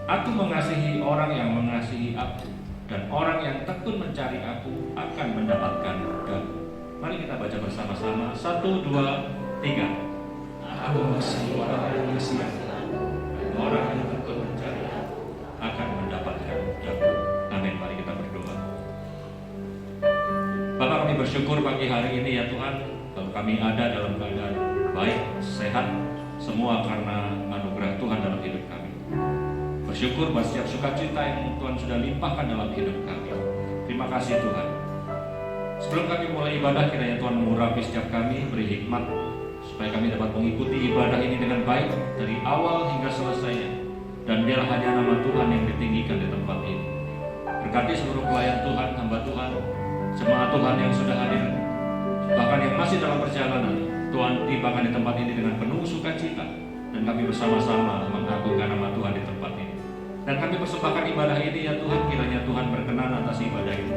Aku mengasihi orang yang mengasihi aku, dan orang yang tekun mencari aku akan mendapatkan aku. Mari kita baca bersama-sama. 1, 2, 3. Aku mengasihi orang yang mengasihi aku, dan orang yang tekun mencari aku akan mendapatkan aku. Amin. Mari kita berdoa. Bapa, kami bersyukur pagi hari ini ya Tuhan, kalau kami ada dalam keadaan baik, sehat, semua karena anugerah Tuhan dalam hidup kami. Bersyukur bahwa setiap sukacita yang Tuhan sudah limpahkan dalam hidup kami. Terima kasih Tuhan. Sebelum kami mulai ibadah, kiranya Tuhan mengurapi setiap kami, beri hikmat supaya kami dapat mengikuti ibadah ini dengan baik dari awal hingga selesainya. Dan biarlah hanya nama Tuhan yang ditinggikan di tempat ini. Berkati seluruh pelayan Tuhan, hamba Tuhan, jemaat Tuhan yang sudah hadir, bahkan yang masih dalam perjalanan. Tuhan tibakan di tempat ini dengan penuh sukacita, dan kami bersama-sama mengagungkan nama Tuhan di tempat ini. Dan kami persembahkan ibadah ini ya Tuhan, kiranya Tuhan berkenan atas ibadah ini.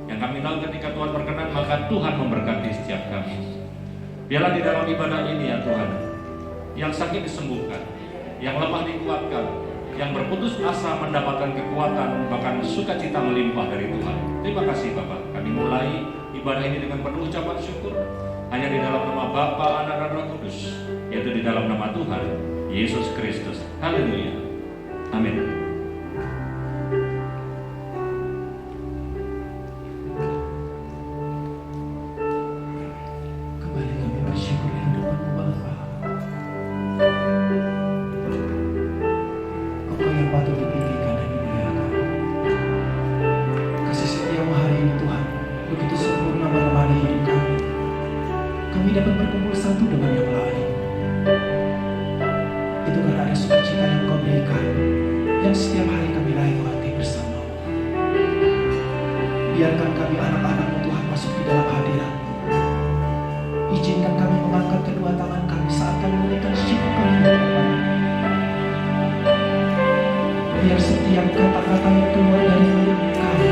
Yang kami tahu ketika Tuhan berkenan, maka Tuhan memberkati setiap kami. Biarlah di dalam ibadah ini ya Tuhan, yang sakit disembuhkan, yang lemah dikuatkan, yang berputus asa mendapatkan kekuatan, bahkan sukacita melimpah dari Tuhan. Terima kasih Bapak. Kami mulai ibadah ini dengan penuh ucapan syukur, hanya di dalam nama Bapa, Anak, dan Roh Kudus, yaitu di dalam nama Tuhan Yesus Kristus. Haleluya. Amin. Biarkan kami anak-anak-Mu Tuhan masuk di dalam hadirat. Izinkan kami mengangkat kedua tangan kami saat kami menaikkan syukur kami kepada-Mu. Biar setiap kata-kata yang keluar dari mulut kami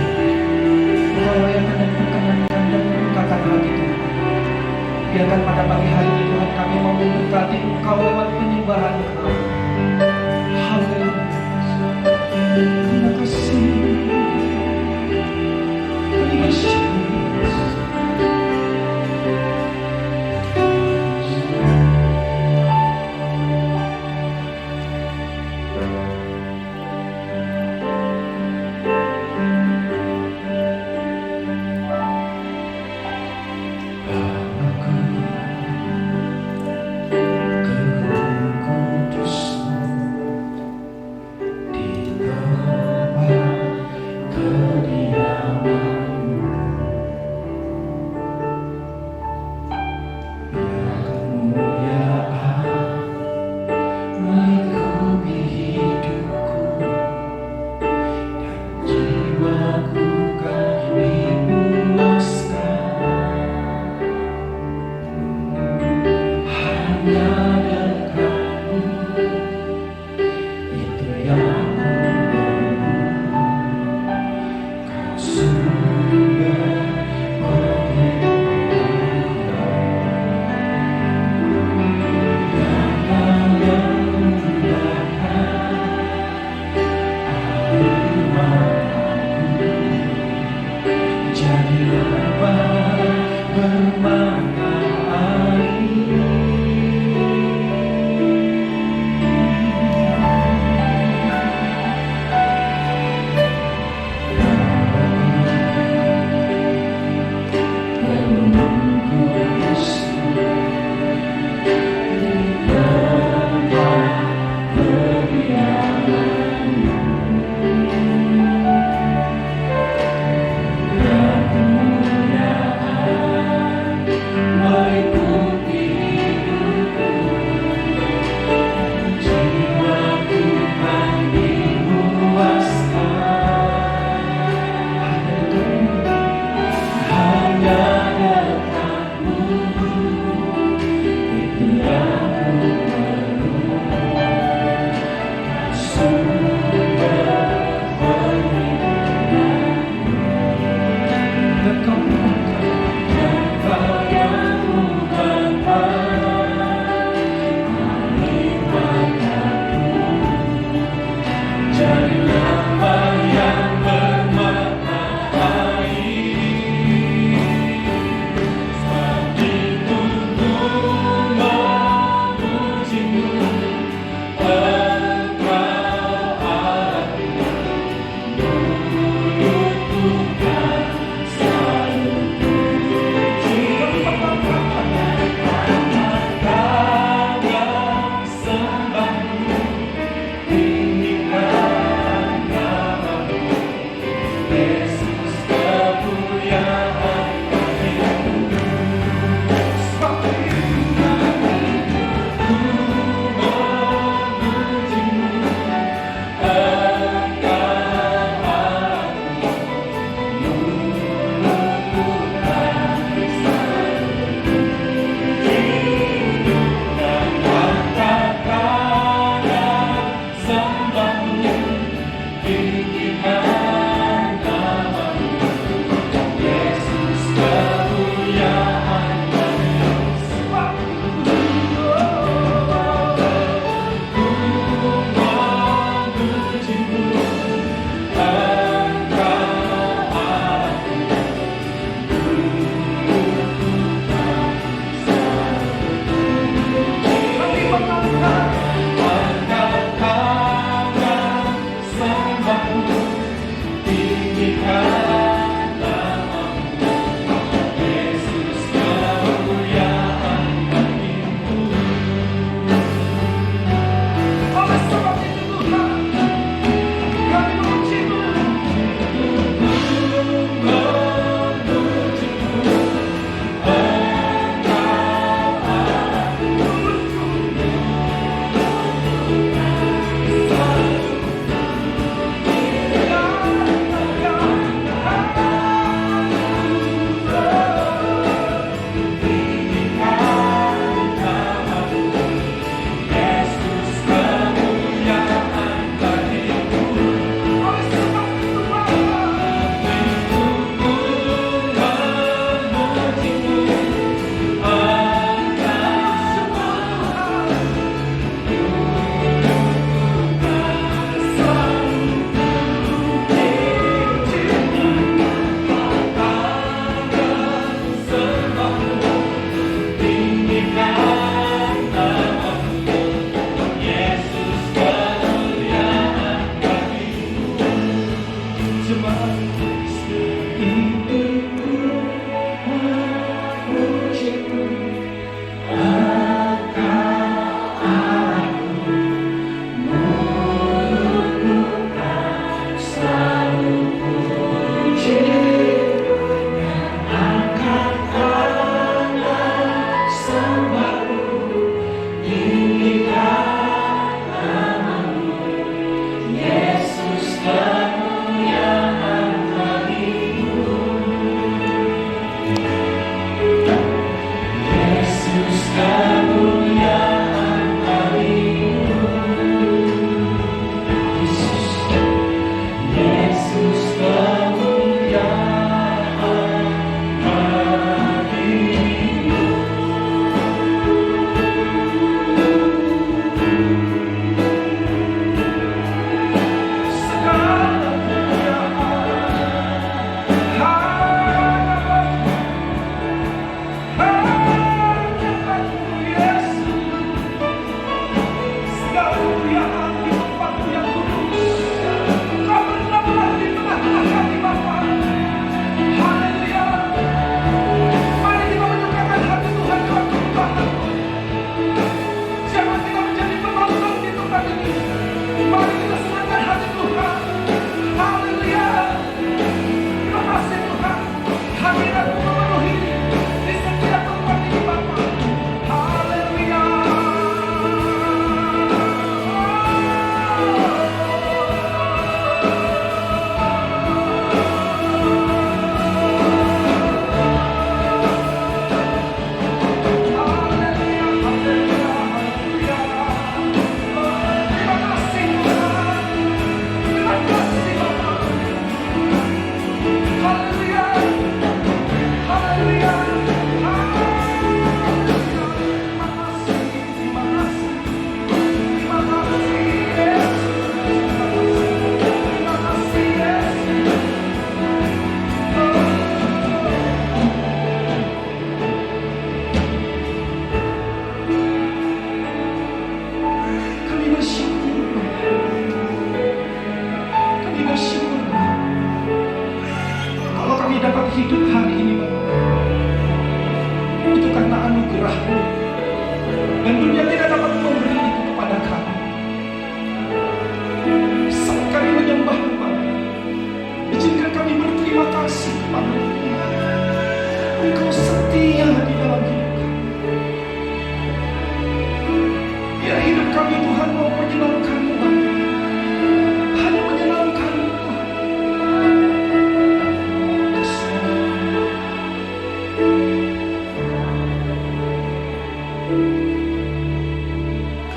Engkau layakan dan perkenankan dan membukakan hati Tuhan. Biarkan pada pagi hari ini Tuhan kami mau mendekati Engkau lewat penyembahan kami. Haleluya. Terima kasih. Ku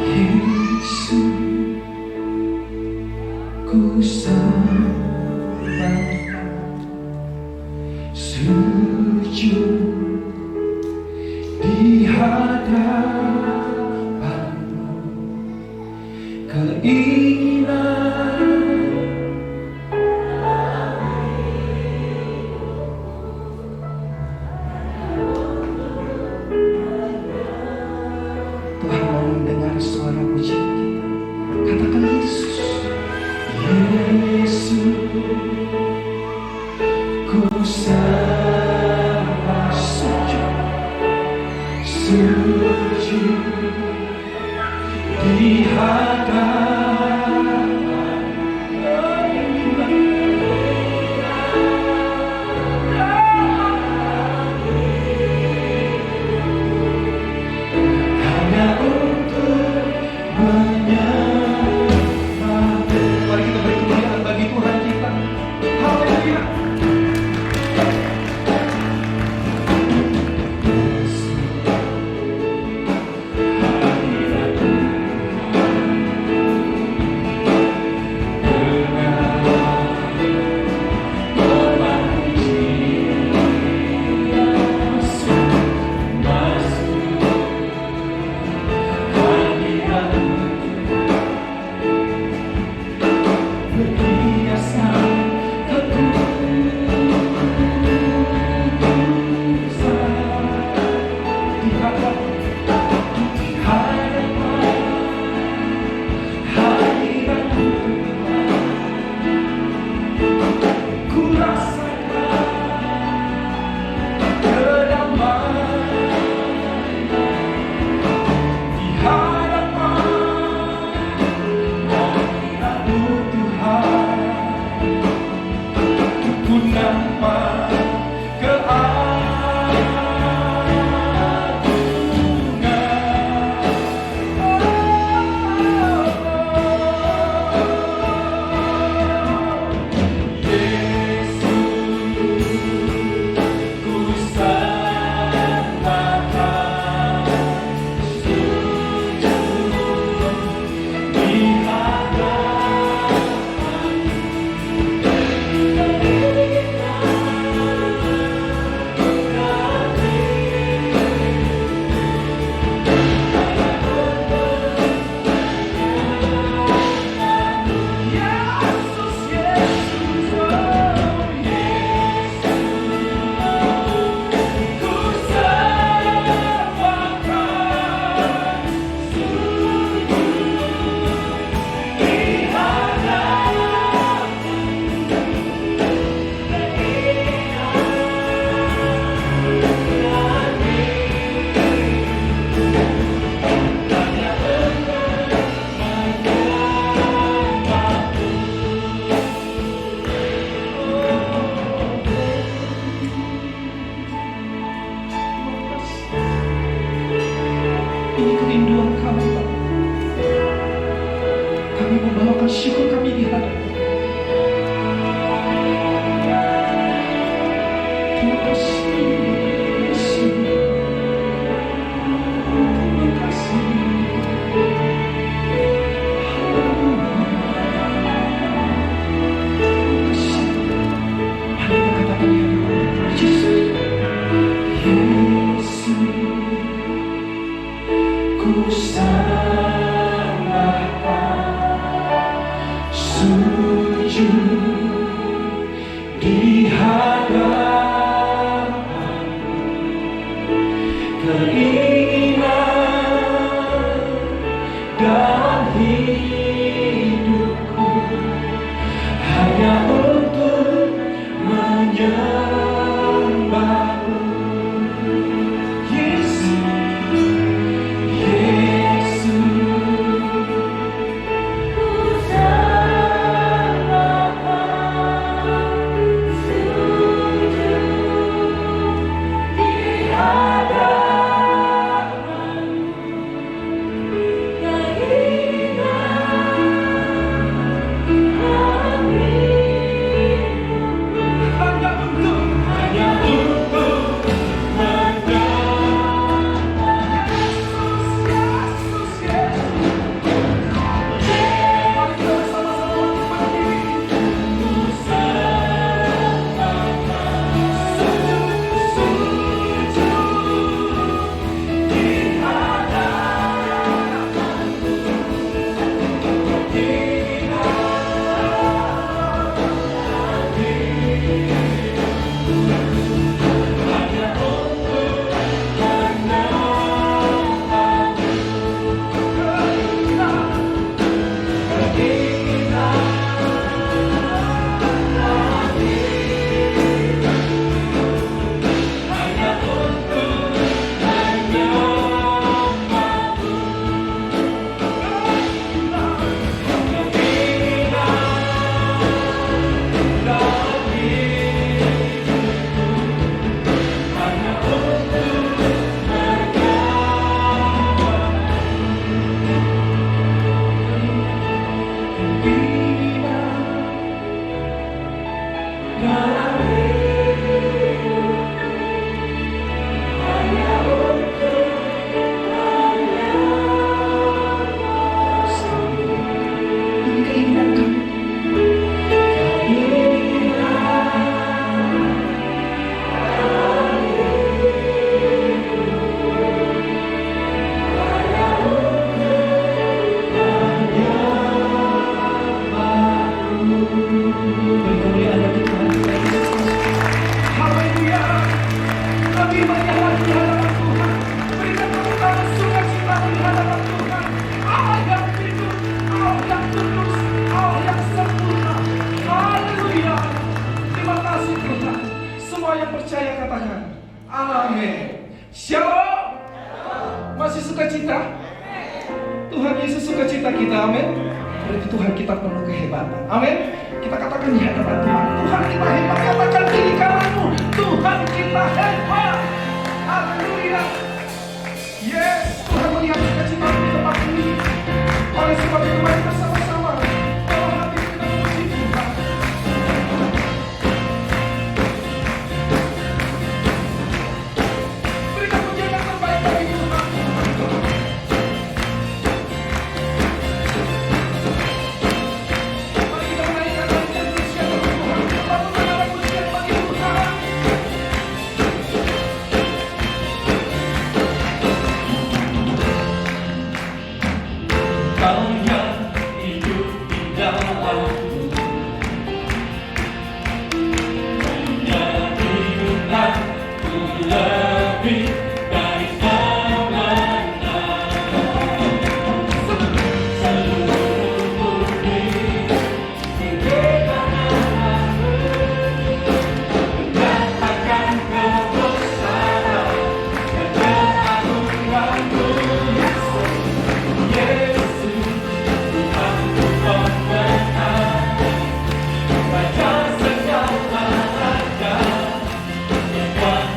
Yesus, ku sembah, sujud di hadapan-Mu. Keinginan Tuhan mau mendengar suara pujian kita. Katakan Yesus, Yesus, ku sembah, sujud di hadapan. Hanya untuk menyembah. Mari kita beri kemuliaan bagi Tuhan kita. Haleluya. Ini kerinduan kami, Pak. Kami membawakan syukur kami di hadapan. Terima kasih, Yesus. Terima kasih. Terima kasih. Mari kita katakan di hadapan Yesus. Yesus, ku sembah, sujud di hadapan-Mu. Keinginan dalam hidupku hanya untuk menyembah-Mu. katakan amin. Shalom. Masih sukacita? Tuhan Yesus sukacita kita, amin. Berarti Tuhan kita penuh kehebatan, amin. Kita katakan di hadapan Tuhan, Tuhan kita hebat. Katakan kiri kananmu, Tuhan kita hebat. Haleluya. Yes, Tuhan melihat sukacita di tempat ini. Oleh sebab itu mari bersama-sama dalam hati kita memuji Tuhan. Berikan pujian yang terbaik bagi Tuhan. Mari kita menaikkan pujian pujian bagi Tuhan. Lalu menada pujian bagi Tuhan. Kau yang hidup di dalamku, menjadikanku lebih dari pemenang. Seluruh bumi tinggikan namamu, menyatakan kebesaran dan keagunganmu. Yesus, Tuhanku pemenang, Raja segala raja, yang kuat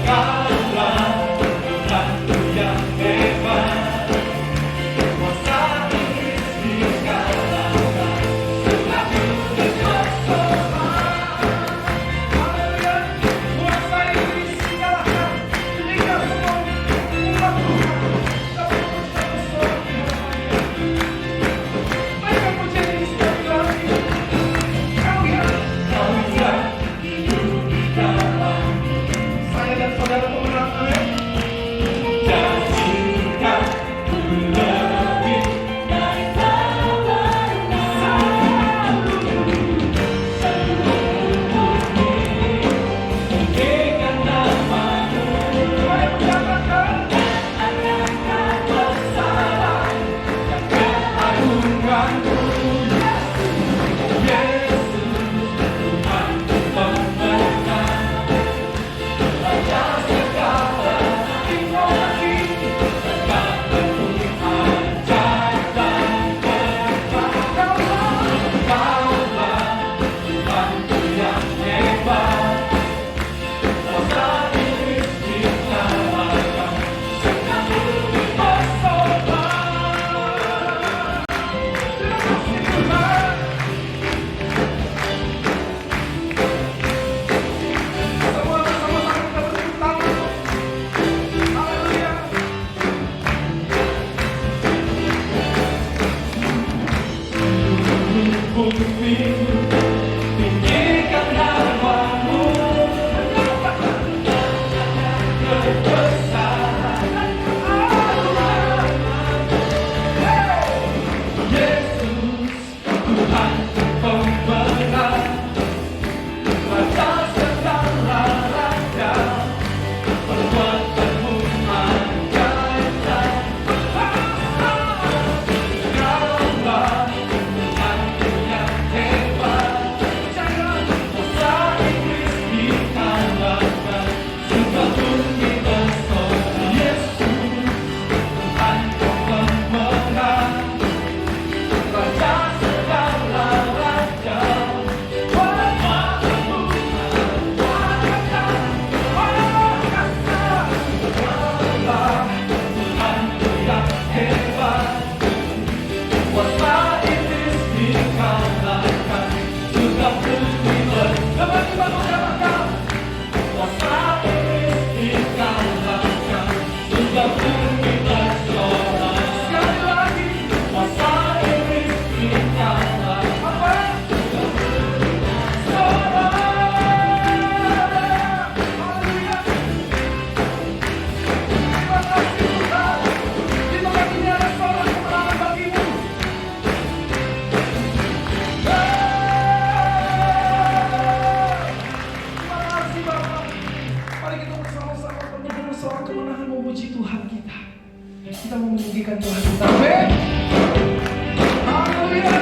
Kaulah Tuhanku yang hebat, kuasa Iblis dikalahkan, Tuhanku bersorak. Haleluya. Kuasa Iblis dikalahkan. Ketika semua umat Tuhan dapat bersorak di hadapan-Nya. Naikkan pujian ini sekali lagi. Kau yang Kau yang hidup di dalamku, saya dan saudara pemenang, amin. jadikanku lebih dari pemenang. Tinggikan namamu, Mari menyatakan kebesaran dan keagunganmu. Yesus, Tuhanku pemenang, Raja segala teknologi. segala penuh ajaib dan berkat. Kaulah Tuhanku yang hebat, kuasa Iblis dikalahkan, Tuhanku bersorak. Terima kasih Tuhan. Semua bersama-sama kita bertepuk tangan. Haleluya. Bumi tinggikan namamu, kebesaran Yesus, Tuhanku pemenang, Raja segala raja, perbuatanmu ajaib dan Kaulah Tuhanku yang hebat, kuasa Iblis dikalahkan, surga bumi bersorak. Yesus, Tuhanku pemenang, Raja segala raja, perbuatanmu ajaib dan perkasa. Kaulah Tuhanku yang hebat, kuasa Iblis dikalahkan, surga bumi bersorak. Kuasa Iblis dikalahkan, surga bumi bersorak. Sekali lagi. Kuasa Iblis dikalahkan, Apa? sorak. Haleluya. Terima kasih Tuhan. Di tempat ini ada suara kemenangan bagimu. Terima kasih Bapak. Mari kita bersama-sama penuh suara kemenangan memuji Tuhan kita. Kita meninggikan Tuhan kita. Amin. Haleluya.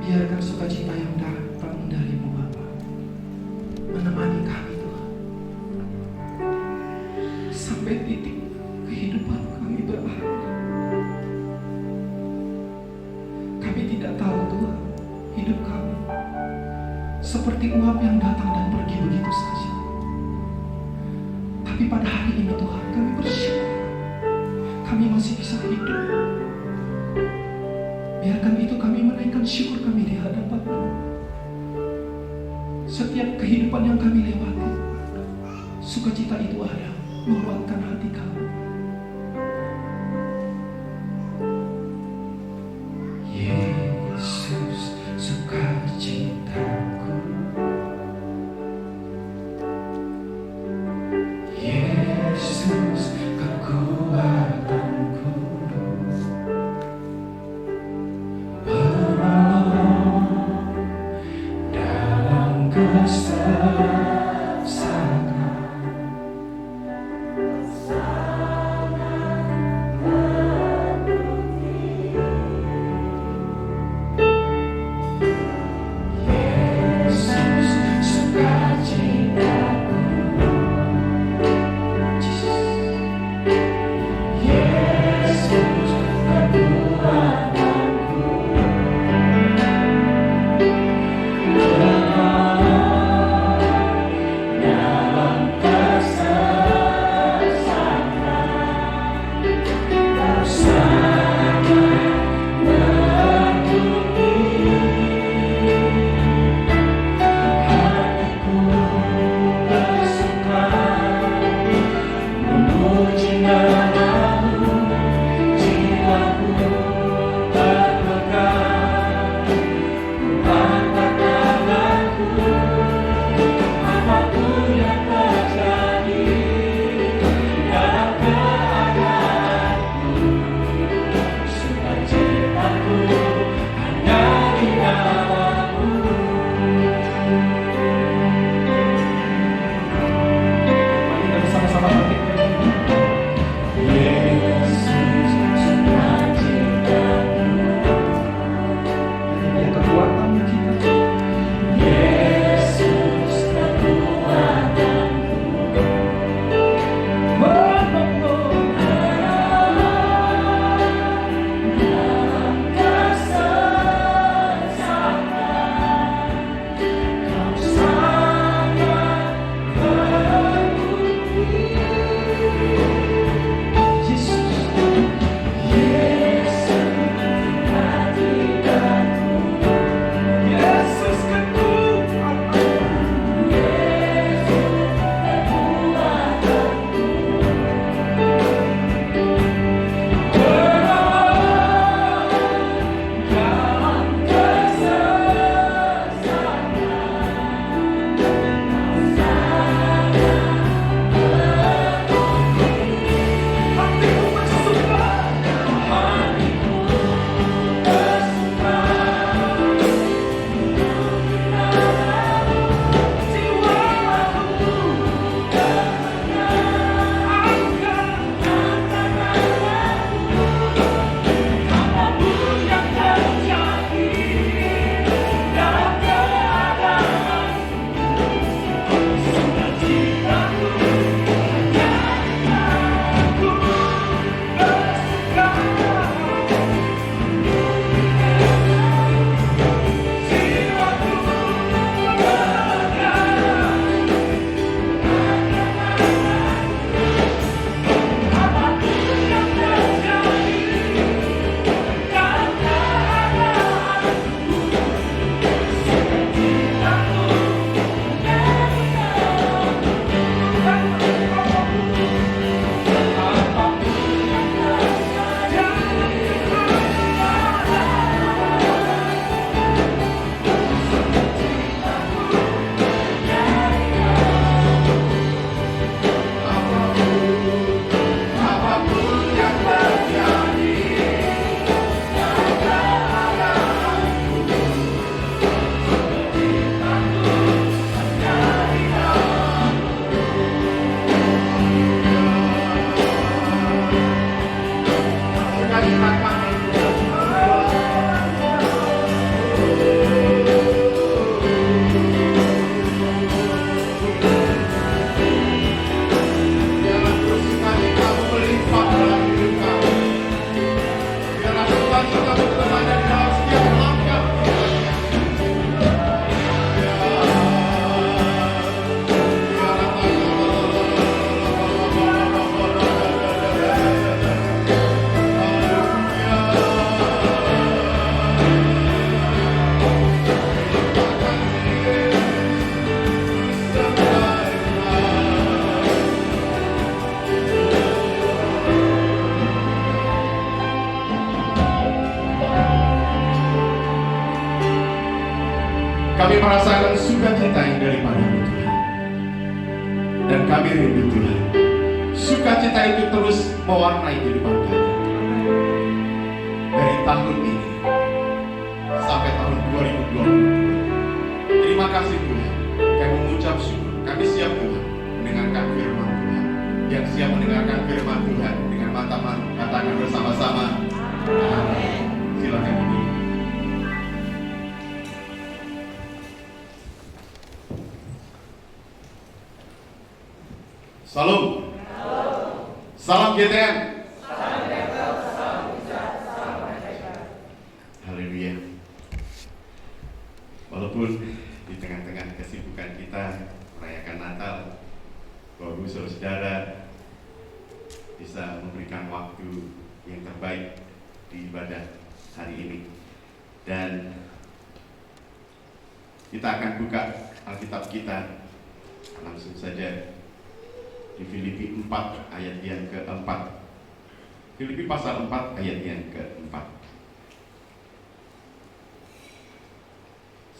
Biarkan sukacita yang datang dari-Mu Bapa menemani kami Tuhan, sampai titik kehidupan kami berakhir. Kami tidak tahu Tuhan, hidup kami seperti uap yang datang dan pergi begitu saja. Tapi pada hari ini Tuhan, kami bersyukur kami masih bisa hidup. Biarkan itu kami menaikkan syukur kami di hadapan-Mu. Setiap kehidupan yang kami lewati, sukacita itu ada menguatkan hati kami. Yesus, sukacitaku. Yesus, kekuatanku. Penolong dalam kesesakan. merasakan sukacita yang daripada-Mu Tuhan. Dan kami rindu Tuhan, sukacita itu terus mewarnai kehidupan kami. Dari tahun ini sampai tahun 2020. Terima kasih Tuhan. Kami mengucap syukur. Kami siap Tuhan mendengarkan firman Tuhan. Yang siap mendengarkan firman Tuhan dengan mata katakan bersama-sama. Amin. Silakan duduk. Salam. Salam GTM. Haleluya. Walaupun di tengah-tengah kesibukan kita merayakan Natal, Bapak Ibu Saudara bisa memberikan waktu yang terbaik di ibadah hari ini. Dan kita akan buka Alkitab kita langsung saja di Filipi 4 ayat yang keempat. Filipi pasal 4 ayat yang keempat.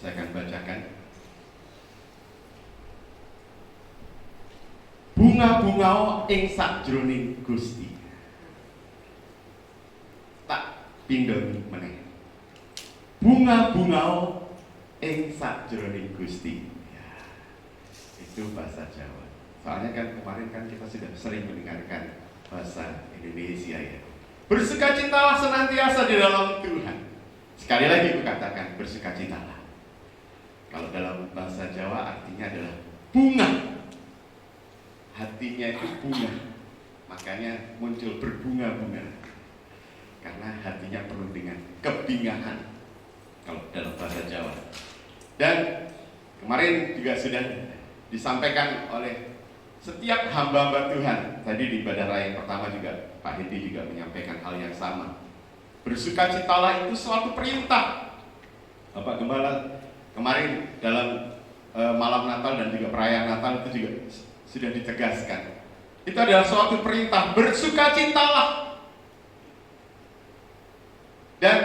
Saya akan bacakan. Bunga-bungao ing sakjroning Gusti. Tak pindhon meneh. Bunga-bungao ing sakjroning Gusti. Ya, itu bahasa Jawa. Soalnya kan kemarin kan kita sudah sering mendengarkan bahasa Indonesia ya. Bersukacitalah senantiasa di dalam Tuhan. Sekali lagi kukatakan bersukacitalah. Kalau dalam bahasa Jawa artinya adalah bunga. Hatinya itu bunga. Makanya muncul berbunga-bunga. Karena hatinya penuh dengan kebingahan. Kalau dalam bahasa Jawa. Dan kemarin juga sudah disampaikan oleh setiap hamba-hamba Tuhan. Tadi di ibadah raya pertama juga Pak Hedi juga menyampaikan hal yang sama. Bersukacitalah itu suatu perintah. Bapak Gembala kemarin dalam malam Natal dan juga perayaan Natal itu juga sudah ditegaskan. Itu adalah suatu perintah, bersukacitalah. Dan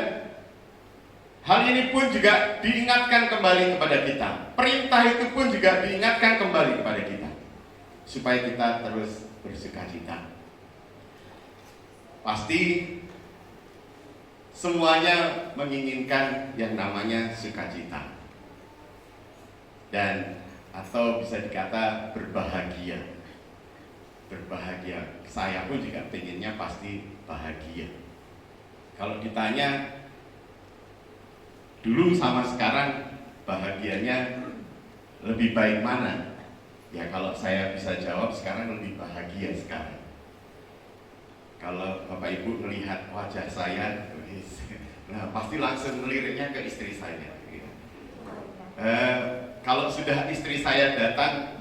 hal ini pun juga diingatkan kembali kepada kita. Perintah itu pun juga diingatkan kembali kepada kita. Supaya kita terus bersukacita. Pasti semuanya menginginkan yang namanya sukacita. Dan atau bisa dikata berbahagia. Berbahagia. Saya pun juga pengennya pasti bahagia. Kalau ditanya dulu sama sekarang bahagianya lebih baik mana? Ya kalau saya bisa jawab sekarang lebih bahagia sekarang. Kalau Bapak Ibu melihat wajah saya, nah pasti langsung meliriknya ke istri saya. Kalau sudah istri saya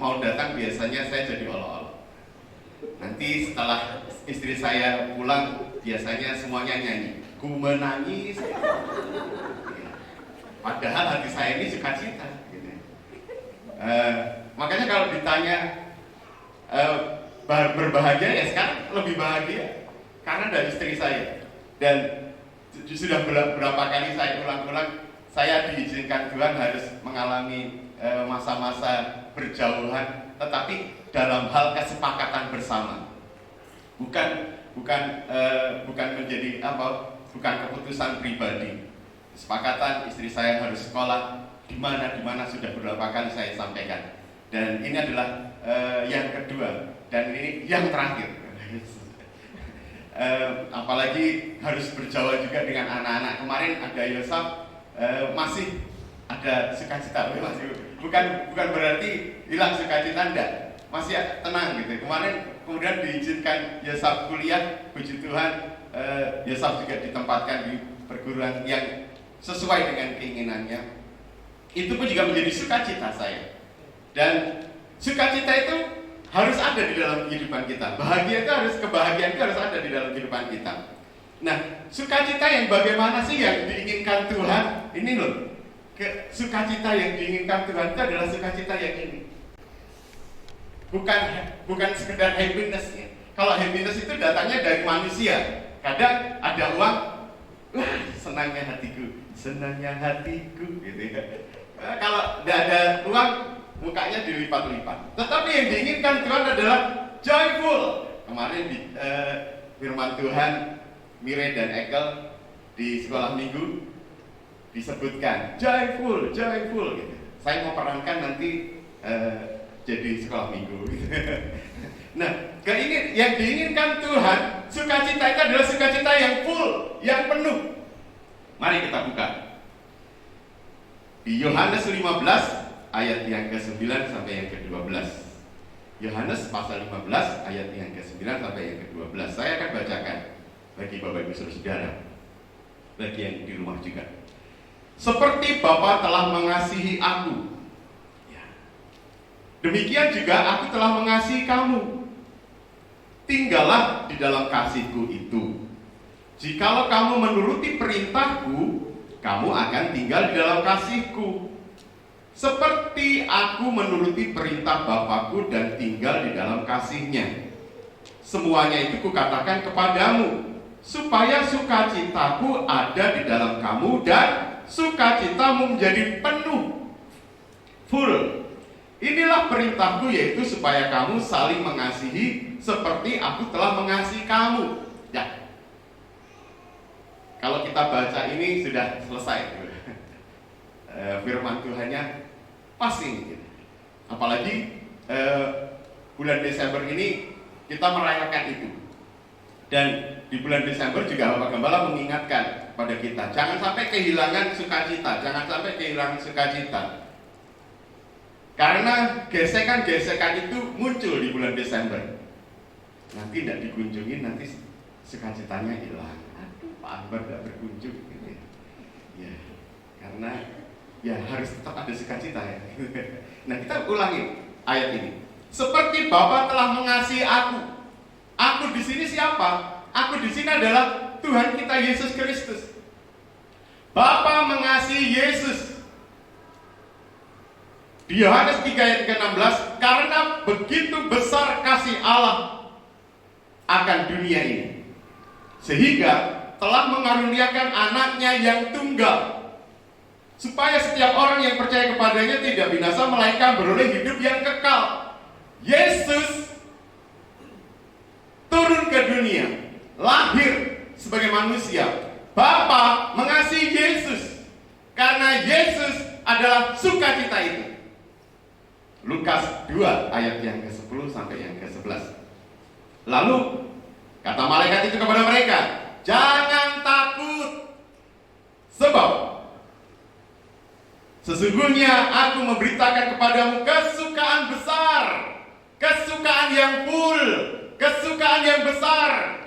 mau datang biasanya saya jadi olo-olo. Nanti setelah istri saya pulang biasanya semuanya nyanyi. Ku menangis. Padahal hati saya ini sukacita. Gitu. Makanya kalau ditanya berbahagia ya sekarang lebih bahagia karena dari istri saya. Dan sudah berapa kali saya ulang-ulang saya diizinkan Tuhan harus mengalami masa-masa berjauhan, tetapi dalam hal kesepakatan bersama. Bukan menjadi bukan keputusan pribadi. Kesepakatan istri saya harus sekolah di mana sudah beberapa kali saya sampaikan. Dan ini adalah yang kedua dan ini yang terakhir. Apalagi harus berjauh juga dengan anak-anak. Kemarin ada Yosaf masih ada sukacita, bukan berarti hilang sukacita, enggak, masih tenang gitu. Kemarin kemudian diizinkan Yosaf kuliah, puji Tuhan, Yosaf juga ditempatkan di perguruan yang sesuai dengan keinginannya. Itu pun juga menjadi sukacita saya. Dan sukacita itu harus ada di dalam kehidupan kita. Kebahagiaan itu harus ada di dalam kehidupan kita. Nah, sukacita yang bagaimana sih yang diinginkan Tuhan? Ini loh, sukacita yang diinginkan Tuhan itu adalah sukacita yang ini. Bukan sekedar happiness ya. Kalau happiness itu datangnya dari manusia. Kadang ada uang, wah senangnya hatiku gitu ya. Kalau tidak ada uang, mukanya dilipat-lipat. Tetapi yang diinginkan Tuhan adalah joyful. Kemarin di firman Tuhan, Mire dan Ekel di sekolah minggu disebutkan joyful gitu. Saya mau perankan nanti jadi sekolah minggu gitu. Nah, yang diinginkan Tuhan, sukacita itu adalah sukacita yang full, yang penuh. Mari kita buka di Yohanes 15 ayat yang ke-9 sampai yang ke-12. Yohanes pasal 15 ayat yang ke-9 sampai yang ke-12. Saya akan bacakan bagi Bapak Ibu Saudara, bagi yang di rumah juga. Seperti Bapa telah mengasihi aku, demikian juga aku telah mengasihi kamu. Tinggallah di dalam kasihku itu. Jikalau kamu menuruti perintahku, kamu akan tinggal di dalam kasihku. Seperti aku menuruti perintah Bapakku dan tinggal di dalam kasihnya. Semuanya itu kukatakan kepadamu, supaya sukacitaku ada di dalam kamu dan sukacitamu menjadi penuh, full. Inilah perintahku, yaitu supaya kamu saling mengasihi seperti aku telah mengasihi kamu. Ya, kalau kita baca ini sudah selesai. Firman Tuhannya pasti gitu. Apalagi bulan Desember ini kita merayakan itu. Dan di bulan Desember juga Bapak Gembala mengingatkan pada kita, jangan sampai kehilangan sukacita, jangan sampai kehilangan sukacita. Karena gesekan-gesekan itu muncul di bulan Desember. Nanti tidak dikunjungi, nanti sukacitanya hilang. Aduh, Pak Akbar tidak berkunjung gitu ya. Ya, karena ya harus tetap ada sukacita ya. Nah, kita ulangi ayat ini. Seperti Bapa telah mengasihi aku. Aku di sini siapa? Aku di sini adalah Tuhan kita Yesus Kristus. Bapa mengasihi Yesus. Di Yohanes 3 ayat ke-16, karena begitu besar kasih Allah akan dunia ini, sehingga telah mengaruniakan anaknya yang tunggal, supaya setiap orang yang percaya kepadanya tidak binasa, melainkan beroleh hidup yang kekal. Yesus turun ke dunia, lahir sebagai manusia. Bapa mengasihi Yesus, karena Yesus adalah sukacita itu. Lukas 2 ayat yang ke-10 sampai yang ke-11. Lalu kata malaikat itu kepada mereka, jangan takut, sebab sesungguhnya aku memberitakan kepadamu kesukaan besar, kesukaan yang full, kesukaan yang besar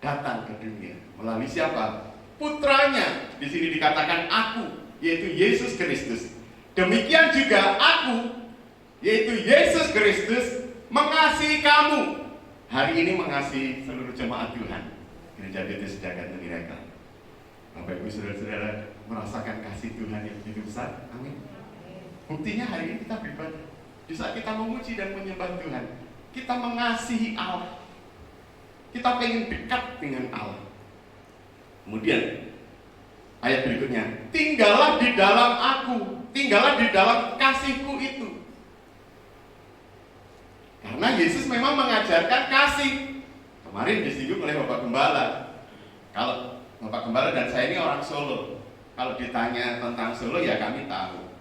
datang ke dunia melalui siapa? Putranya. Di sini dikatakan aku, yaitu Yesus Kristus. Demikian juga aku, yaitu Yesus Kristus, mengasihi kamu. Hari ini mengasihi seluruh jemaat Tuhan Gereja Baptis Jagat Miracle. Bapak Ibu Saudara-saudara merasakan kasih Tuhan yang begitu besar. Amin. Buktinya hari ini kita beribadah. Di saat kita memuji dan menyembah Tuhan, kita mengasihi Allah. Kita pengen dekat dengan Allah. Kemudian ayat berikutnya, tinggallah di dalam aku, tinggallah di dalam kasihku itu. Karena Yesus memang mengajarkan kasih. Kemarin disinggung oleh Bapak Gembala. Kalau Bapak Gembala dan saya ini orang Solo, kalau ditanya tentang Solo ya kami tahu.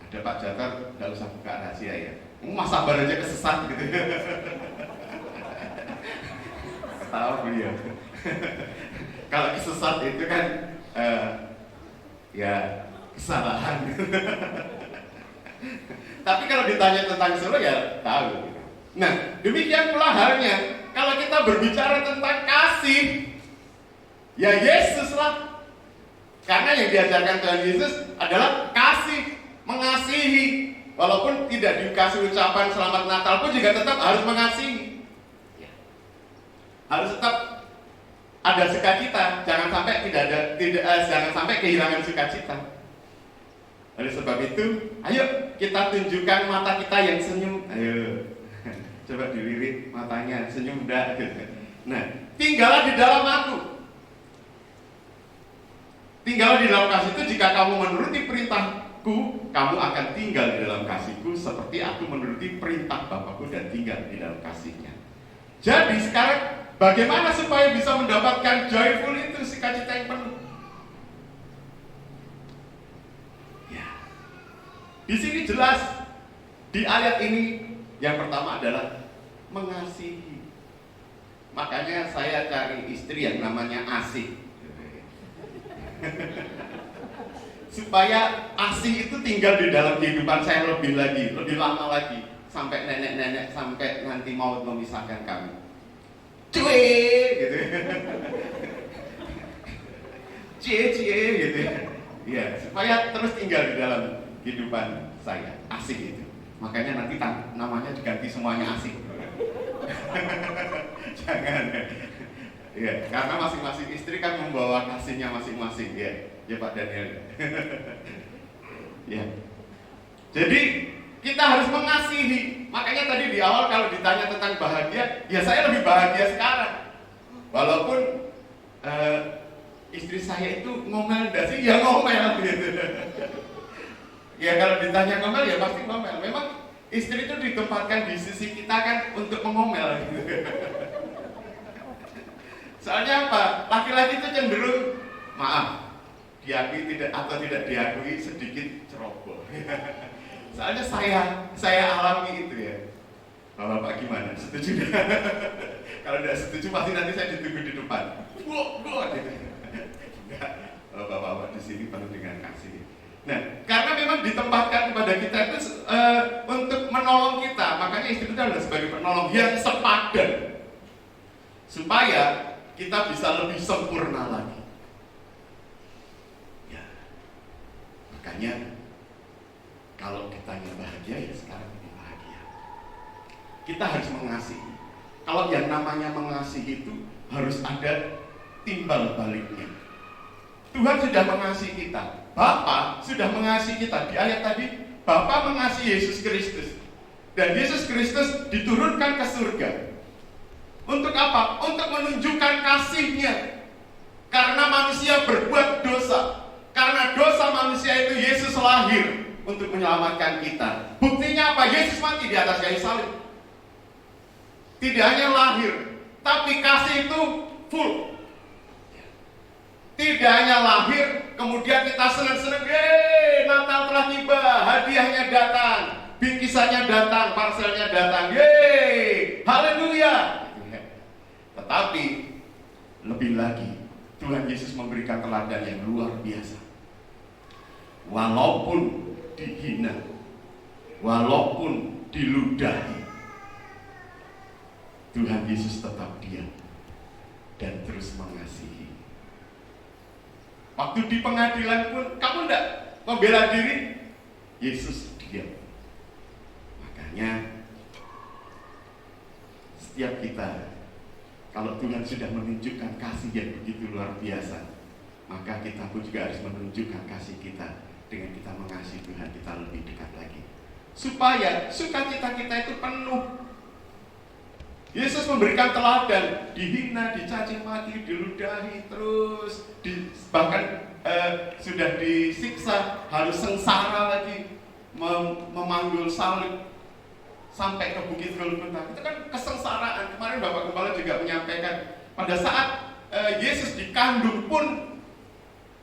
Ada Pak Jatar, nggak usah buka rahasia ya. Mas sabar aja kesesat gitu. Ketawa beliau. Kalau kesesat itu kan ya kesalahan. Tapi kalau ditanya tentang Solo ya tahu. Nah, demikian pula halnya kalau kita berbicara tentang kasih, ya Yesus lah. Karena yang diajarkan Tuhan Yesus adalah kasih, mengasihi. Walaupun tidak dikasih ucapan selamat Natal pun juga tetap harus mengasihi. Harus tetap ada sukacita, jangan sampai jangan sampai kehilangan sukacita. Oleh sebab itu, ayo kita tunjukkan mata kita yang senyum. Ayo, coba dilirik matanya, senyum enggak? Nah, tinggallah di dalam aku. Tinggallah di dalam kasih itu jika kamu menuruti perintah kamu akan tinggal di dalam kasihku seperti aku menuruti perintah Bapakku dan tinggal di dalam kasihnya. Jadi sekarang bagaimana supaya bisa mendapatkan joyful itu, sukacita yang penuh? Ya. Di sini jelas, di ayat ini yang pertama adalah mengasihi. Makanya saya cari istri yang namanya asih. Supaya asih itu tinggal di dalam kehidupan saya lebih lama lagi, sampai nenek-nenek, sampai nanti maut memisahkan kami. Cuy, gitu. Cie, gitu. Ya, supaya terus tinggal di dalam kehidupan saya, asih itu. Makanya nanti namanya diganti semuanya asih. Jangan. Ya, karena masing-masing istri kan membawa kasihnya masing-masing, ya Pak Daniel. Ya. Jadi kita harus mengasihi. Makanya tadi di awal kalau ditanya tentang bahagia, ya saya lebih bahagia sekarang. Walaupun istri saya itu ngomel enggak sih? Ya ngomel gitu. Ya kalau ditanya ngomel ya pasti ngomel. Memang istri itu ditempatkan di sisi kita kan untuk mengomel gitu. Soalnya apa? Laki-laki itu cenderung, maaf, diakui tidak atau tidak diakui, sedikit ceroboh. Soalnya saya alami itu ya. Bapak gimana? Setuju? Kalau tidak setuju pasti nanti saya ditunggu di depan. Buat gitu. Bapak-bapak di sini penuh dengan kasih. Nah, karena memang ditempatkan kepada kita itu untuk menolong kita, makanya istri itu adalah sebagai penolong yang sepadan, supaya kita bisa lebih sempurna lagi. Ya, makanya kalau kitanya bahagia ya sekarang ini bahagia. Kita harus mengasihi. Kalau yang namanya mengasihi itu harus ada timbal baliknya. Tuhan sudah mengasihi kita. Bapa sudah mengasihi kita. Di ayat tadi, Bapa mengasihi Yesus Kristus. Dan Yesus Kristus diturunkan ke surga. Untuk apa? Untuk menunjukkan kasihnya. Karena manusia berbuat dosa. Karena dosa manusia itu Yesus lahir untuk menyelamatkan kita. Buktinya apa? Yesus mati di atas kayu salib. Tidak hanya lahir, tapi kasih itu full. Tidak hanya lahir, kemudian kita senang-senang, Natal telah tiba, hadiahnya datang, bingkisannya datang, parselnya datang, haleluya. Tetapi lebih lagi, Tuhan Yesus memberikan teladan yang luar biasa. Walaupun dihina, walaupun diludahi, Tuhan Yesus tetap diam dan terus mengasihi. Waktu di pengadilan pun kamu enggak membela diri, Yesus diam. Makanya setiap kita, kalau Tuhan sudah menunjukkan kasih yang begitu luar biasa, maka kita pun juga harus menunjukkan kasih kita dengan kita mengasihi Tuhan kita lebih dekat lagi, supaya sukacita kita itu penuh. Yesus memberikan teladan, dihina, dicaci maki, diludahi, terus bahkan sudah disiksa, harus sengsara lagi, memanggul salib sampai ke Bukit Golgota. Itu kan kesengsaraan. Kemarin Bapak Gembala juga menyampaikan, pada saat Yesus dikandung pun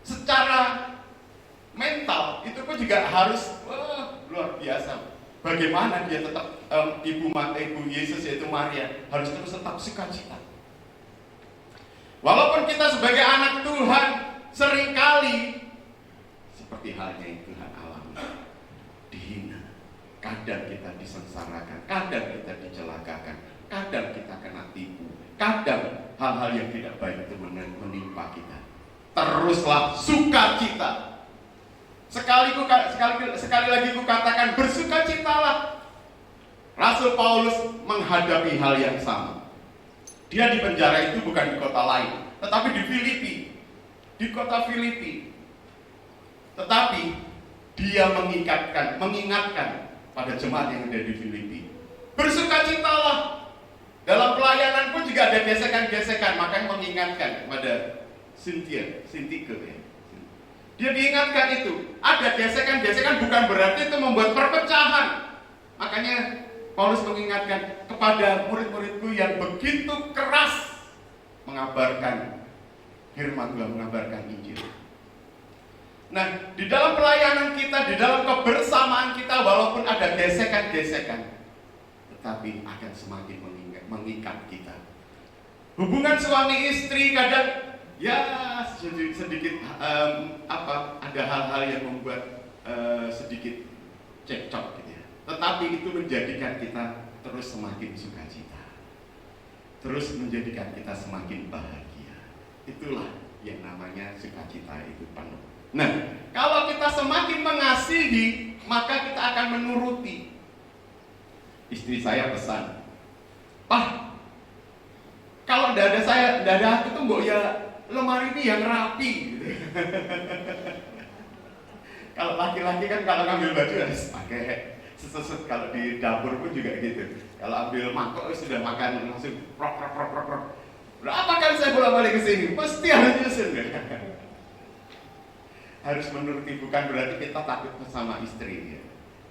secara mental itu pun juga harus luar biasa. Bagaimana dia tetap ibu Yesus yaitu Maria harus terus tetap sukacita. Walaupun kita sebagai anak Tuhan seringkali seperti halnya yang Tuhan alami, dihina, kadang kita disengsarakan, kadang kita dicelakakan, kadang kita kena tipu, kadang hal-hal yang tidak baik itu menimpa kita. Teruslah sukacita. Sekali lagi ku katakan, bersukacitalah. Rasul Paulus menghadapi hal yang sama. Dia di penjara itu bukan di kota lain, tetapi di Filipi, di kota Filipi. Tetapi dia mengingatkan pada jemaat yang ada di Filipi, bersukacitalah. Dalam pelayanan pun juga ada gesekan-gesekan, makanya mengingatkan kepada Sintike ya. Dia diingatkan itu. Ada gesekan-gesekan bukan berarti itu membuat perpecahan. Makanya Paulus mengingatkan kepada murid-muridku yang begitu keras mengabarkan firman Tuhan, mengabarkan Injil. Nah, di dalam pelayanan kita, di dalam kebersamaan kita, walaupun ada gesekan-gesekan, tetapi akan semakin mengikat kita. Hubungan suami istri kadang sedikit ada hal-hal yang membuat sedikit cekcok gitu ya. Tetapi itu menjadikan kita terus semakin sukacita, terus menjadikan kita semakin bahagia. Itulah yang namanya sukacita itu penuh. Nah, kalau kita semakin mengasihi, maka kita akan menuruti. Istri saya pesan, "Pak, kalau dada aku tuh mbok ya lemari ini yang rapi." Kalau laki-laki kan kalau ngambil baju harus pakai seset, kalau di dapur pun juga gitu. Kalau ambil mangkok sudah makan langsung prok. Berapa kali saya bolak-balik ke sini, pasti harus nyusun. Harus menuruti, bukan berarti kita takut sama istri ya.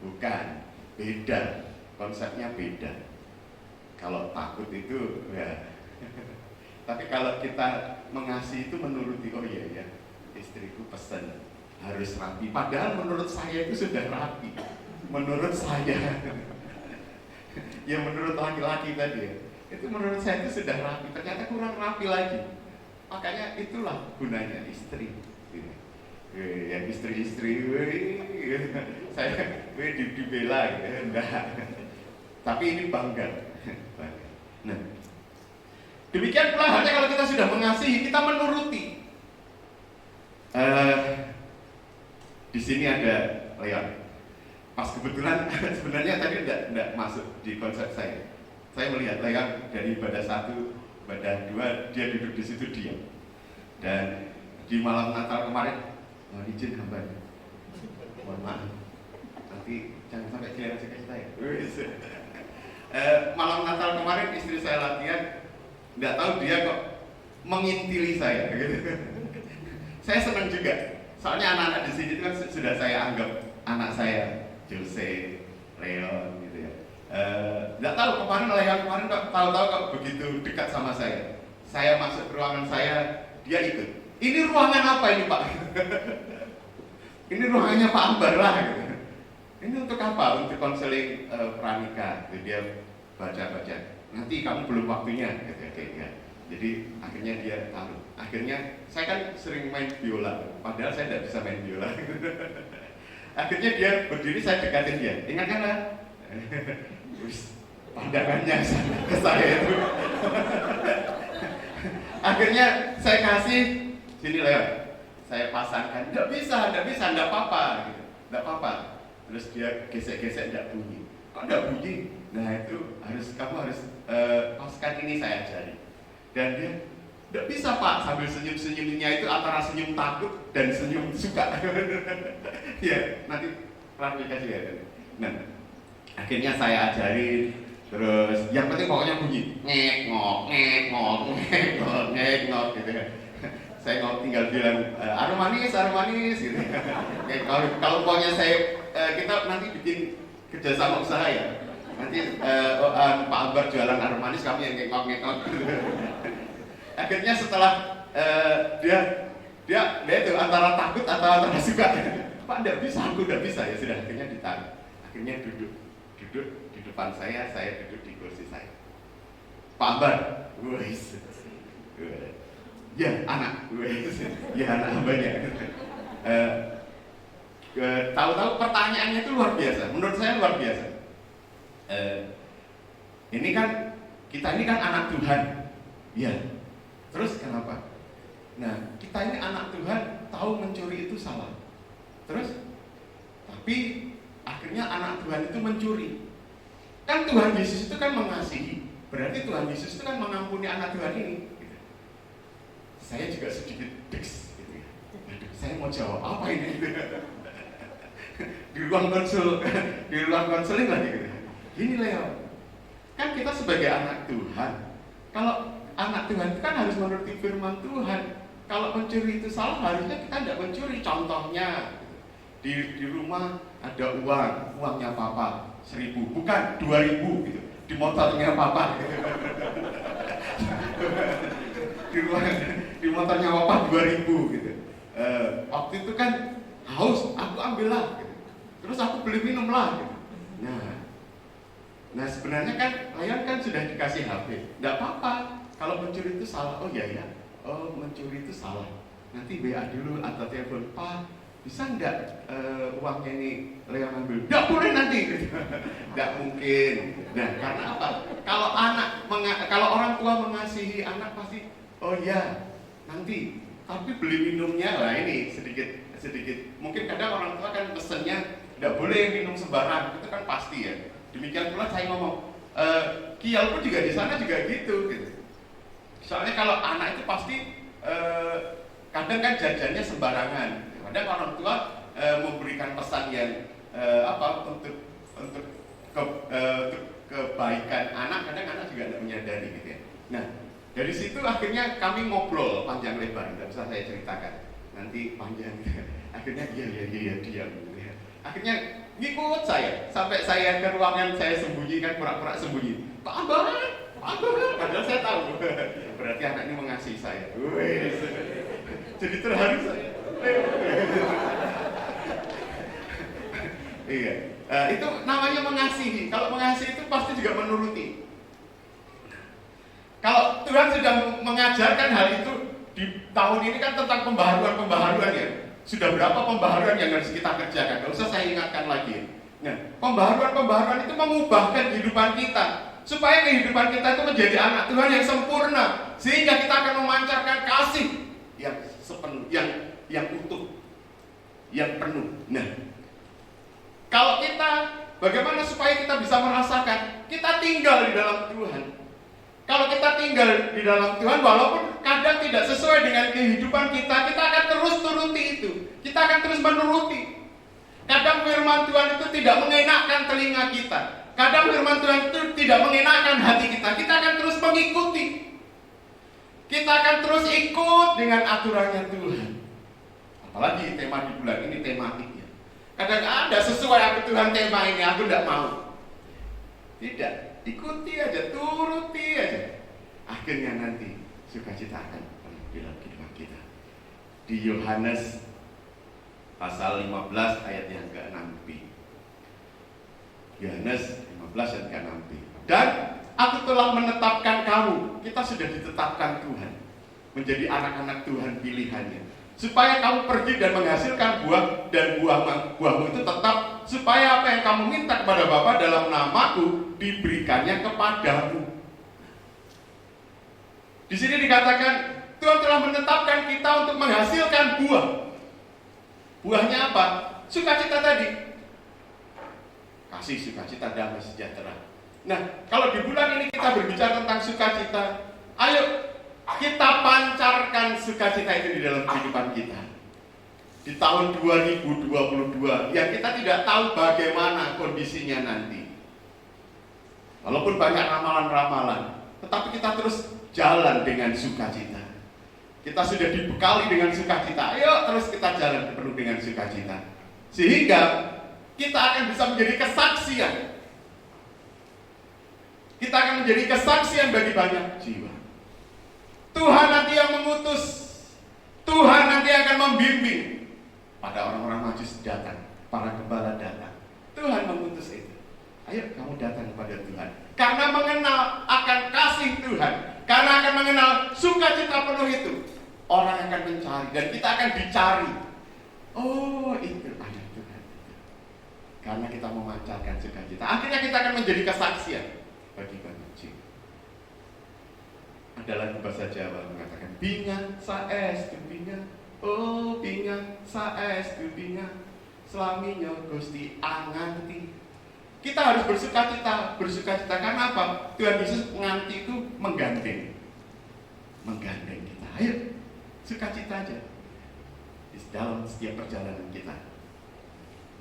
Bukan, beda. Konsepnya beda. Kalau takut itu ya. Tapi kalau kita mengasihi itu menuruti, oh iya ya, istriku pesan harus rapi. Padahal menurut saya itu sudah rapi. Menurut saya, ya menurut laki-laki tadi ya, itu menurut saya itu sudah rapi. Ternyata kurang rapi lagi. Makanya itulah gunanya istri. Yang istri-istri, saya dibela gitu, enggak. Tapi ini bangga. Nah, demikian pula halnya kalau kita sudah mengasihi, kita menuruti. Di sini ada Leon. Pas kebetulan sebenarnya tadi tidak masuk di konsep saya. Saya melihat Leon dari ibadah 1, ibadah 2, dia duduk di situ diam. Dan di malam Natal kemarin, mohon izin hambanya, mohon maaf, nanti jangan sampai kalian cekik saya. Malam Natal kemarin istri saya latihan, nggak tahu dia kok mengintili saya. Saya senang juga, soalnya anak-anak di sini kan sudah saya anggap anak saya, Jose, Leon, gitu ya. Nggak tahu Leon kemarin kok tahu-tahu kok begitu dekat sama saya. Saya masuk ke ruangan saya, dia ikut. Ini ruangan apa ini Pak? Ini ruangannya Pak Ambar lah. Gitu. Ini untuk apa? Untuk konseling pranikah. Jadi dia baca-baca. Nanti kamu belum waktunya. Gitu. Jadi akhirnya dia taruh. Akhirnya saya kan sering main biola. Padahal saya tidak bisa main biola. Akhirnya dia berdiri, saya dekatin dia. Ingatkan lah. Pandangannya ke saya itu. Akhirnya saya kasih. Sini Leon, saya pasangkan. Tidak bisa, tidak apa-apa, gitu. Tidak apa-apa. Terus dia gesek-gesek, tidak bunyi. Kok tidak bunyi? Nah itu kamu harus paskan ini saya ajari. Dan dia, tidak bisa Pak, sambil senyum-senyumnya itu antara senyum takut dan senyum suka. Ya, nanti klarifikasi ya. Nah, akhirnya saya ajarin. Terus yang penting pokoknya bunyi ngek-ngok gitu ya. Saya tinggal bilang arum manis gitu. Kalau pokoknya kita nanti bikin kerjasama usaha ya. Nanti Pak Ambar jualan arum manis, kami yang ngekok. Akhirnya setelah dia itu antara takut atau antara suka. Pak tidak bisa, aku tidak bisa, ya sudah akhirnya ditaruh. Akhirnya duduk di depan saya duduk di kursi saya. Pak Ambar, ya anak, ya anak hambanya. Tahu-tahu pertanyaannya itu luar biasa. Menurut saya luar biasa. Ini kan kita ini kan anak Tuhan, ya. Terus kenapa? Nah, kita ini anak Tuhan, tahu mencuri itu salah. Terus, tapi akhirnya anak Tuhan itu mencuri. Kan Tuhan Yesus itu kan mengasihi. Berarti Tuhan Yesus itu kan mengampuni anak Tuhan ini. Saya juga sedikit diks, gitu ya. Saya mau jawab apa ini? Di ruang konseling lagi gitu. Gini Leo, kan kita sebagai anak Tuhan, kalau anak Tuhan itu kan harus menuruti firman Tuhan. kalau mencuri itu salah, harusnya kita tidak mencuri. Contohnya, di rumah ada uangnya papa 1.000, bukan 2.000 gitu, di motornya papa gitu. di motornya papa 2.000 gitu. Waktu itu kan haus, aku ambil lah gitu. Terus aku beli minum lah gitu. Nah sebenarnya kan Layan kan sudah dikasih HP, tidak apa-apa. Kalau mencuri itu salah, oh iya, oh mencuri itu salah. Nanti WA dulu atau telepon, Pak, bisa enggak uangnya ini Leon ambil? Enggak boleh nanti. Enggak mungkin. Nah, karena apa? Kalau orang tua mengasihi anak pasti, oh iya, nanti. Tapi beli minumnya lah ini sedikit. Mungkin kadang orang tua kan pesennya enggak boleh minum sembarang, itu kan pasti ya. Demikian pula saya ngomong, Kial pun juga di sana juga gitu. Soalnya kalau anak itu pasti kadang kan jajannya sembarangan. Kadang orang tua memberikan pesan yang untuk kebaikan anak, kadang anak juga tidak menyadari gitu ya. Nah, dari situ akhirnya kami ngobrol panjang lebar, tidak bisa saya ceritakan. Nanti panjang. Akhirnya dia diam gitu ya. Akhirnya ngikut saya sampai saya ke ruangan saya sembunyikan, pura-pura sembunyi. Pak Abang, padahal saya tahu. Berarti anak ini mengasihi saya. Jadi terharu saya. Iya, itu namanya mengasihi. Kalau mengasihi itu pasti juga menuruti. Kalau Tuhan sudah mengajarkan hal itu di tahun ini kan tentang pembaharuan ya. Sudah berapa pembaharuan yang harus kita kerjakan? Gak usah saya ingatkan lagi. Nah, pembaharuan itu mengubahkan kehidupan kita supaya kehidupan kita itu menjadi anak Tuhan yang sempurna, sehingga kita akan memancarkan kasih yang utuh, yang penuh. Nah, kalau kita, bagaimana supaya kita bisa merasakan kita tinggal di dalam Tuhan? Kalau kita tinggal di dalam Tuhan, walaupun kadang tidak sesuai dengan kehidupan kita akan terus turuti itu. Kita akan terus menuruti. Kadang firman Tuhan itu tidak mengenakkan telinga kita. Kadang firman Tuhan itu tidak mengenakkan hati kita. Kita akan terus mengikuti. Kita akan terus ikut dengan aturannya Tuhan. Apalagi tema di bulan ini tematiknya. Kadang ada sesuai aku Tuhan tema ini, aku tidak mau. Tidak, ikuti aja, turuti aja. Akhirnya nanti sukacita akan penuh dalam kehidupan kita. Di Yohanes pasal 15 ayat yang ke-6b. Yohanes 15 ayat ke-6b. Dan aku telah menetapkan kamu. Kita sudah ditetapkan Tuhan menjadi anak-anak Tuhan pilihannya, supaya kamu pergi dan menghasilkan buah, dan buahmu itu tetap, supaya apa yang kamu minta kepada Bapa dalam namaku diberikannya kepadamu. Di sini dikatakan Tuhan telah menetapkan kita untuk menghasilkan buah. Buahnya apa? Sukacita tadi. Kasih, sukacita, damai, sejahtera. Nah, kalau di bulan ini kita berbicara tentang sukacita, ayo kita pancarkan sukacita itu di dalam kehidupan kita. Di tahun 2022 yang kita tidak tahu bagaimana kondisinya nanti. Walaupun banyak ramalan-ramalan, tetapi kita terus jalan dengan sukacita. Kita sudah dibekali dengan sukacita. Ayo terus kita jalan penuh dengan sukacita. Sehingga kita akan bisa menjadi kesaksian. Kita akan menjadi kesaksian bagi banyak jiwa. Tuhan nanti yang mengutus. Tuhan nanti akan membimbing. Pada orang-orang majus datang, para gembala datang. Tuhan mengutus itu. Ayo kamu datang kepada Tuhan. Karena mengenal akan kasih Tuhan. Karena akan mengenal sukacita penuh itu. Orang akan mencari dan kita akan dicari. Oh itu anak Tuhan. Karena kita memancarkan sukacita. Akhirnya kita akan menjadi kesaksian bagi banyak jiwa. Ada lagu bahasa Jawa mengatakan binga saestu binga. Oh binga saestu binga. Selaminya Gusti anganti. Kita harus bersukacita karena apa? Tuhan Yesus nganti itu menggandeng kita. Ayo sukacita aja di dalam setiap perjalanan kita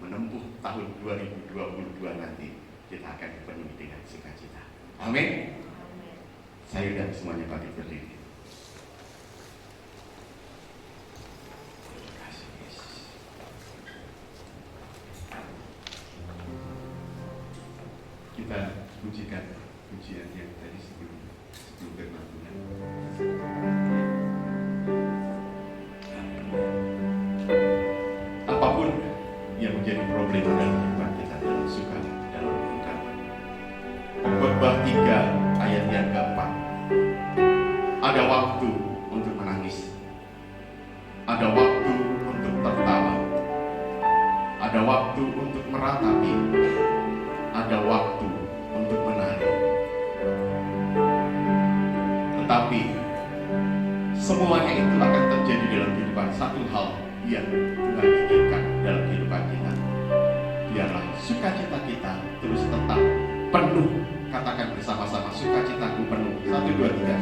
menempuh tahun 2022 nanti. Kita akan dipenuhi dengan sukacita. Amin. Saya dan semuanya bagi berdiri. menyanyikan pujian yang tadi sebelum firman Tuhan. Apapun yang menjadi problema dalam kehidupan kita, dalam suka, dalam duka. Pengkhotbah 3 ayat yang keempat. Ada waktu untuk menangis, ada waktu untuk tertawa, ada waktu untuk meratapi, ada waktu untuk menari. Tetapi semuanya itu akan terjadi dalam kehidupan. Satu hal yang Tuhan inginkan dalam kehidupan kita, biarlah sukacita kita terus tetap penuh. Katakan bersama-sama, sukacitaku penuh. 1, 2, 3.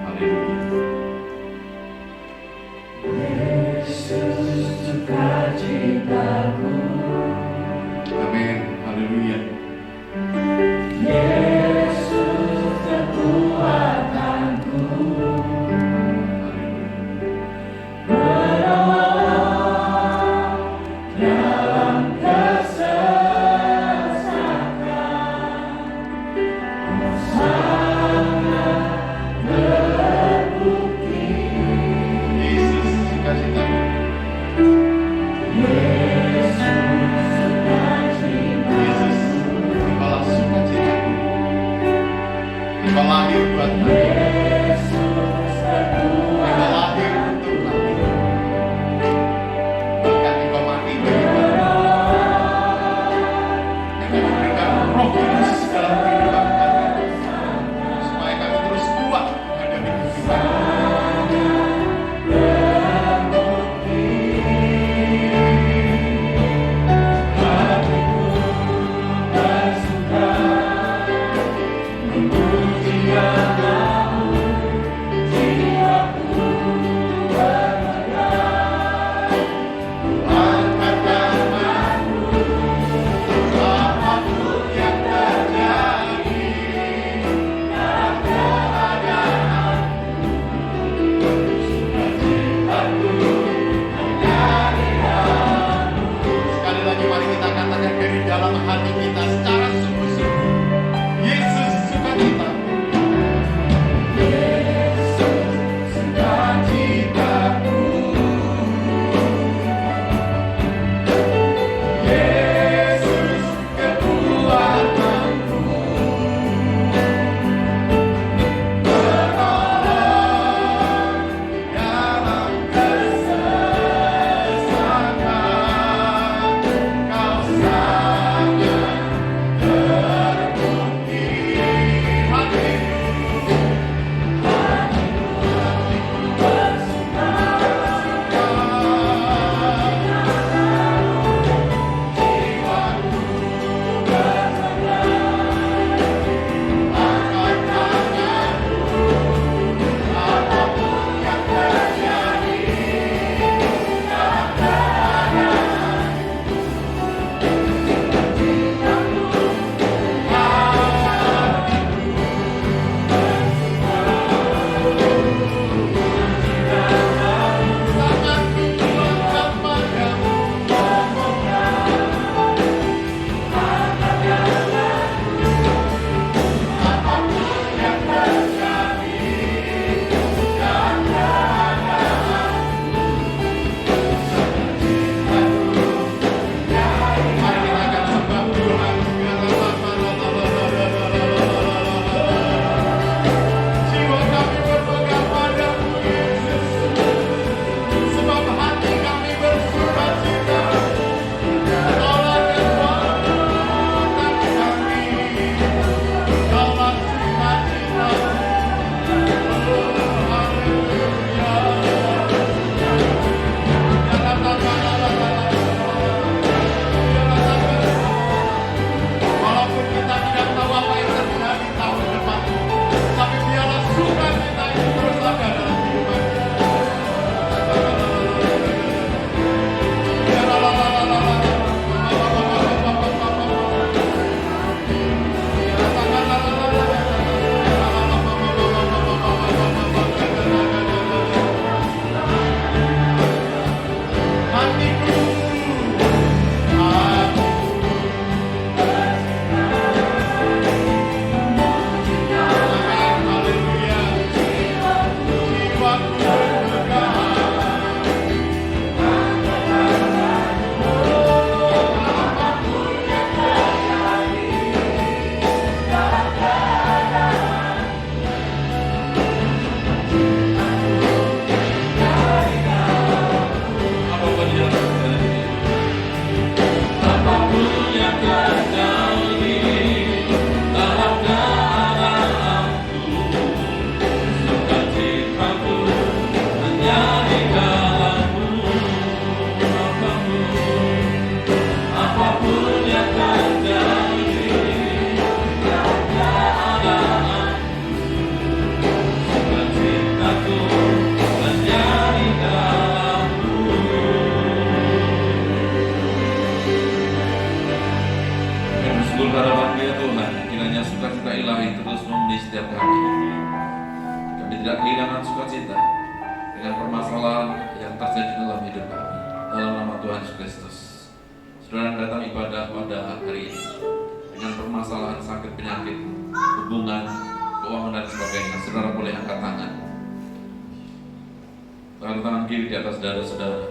Haleluya. Yesus sukacitaku. Amin. Haleluya. Yesus kekuatanku. Dalam kesesakan, kehilangan sukacita dengan permasalahan yang terjadi dalam hidup kami. Dalam nama Tuhan Yesus Kristus, saudara datang ibadah pada hari ini dengan permasalahan sakit, penyakit, hubungan, keuangan dan sebagainya. Saudara boleh angkat tangan. Taruh tangan kiri di atas dada saudara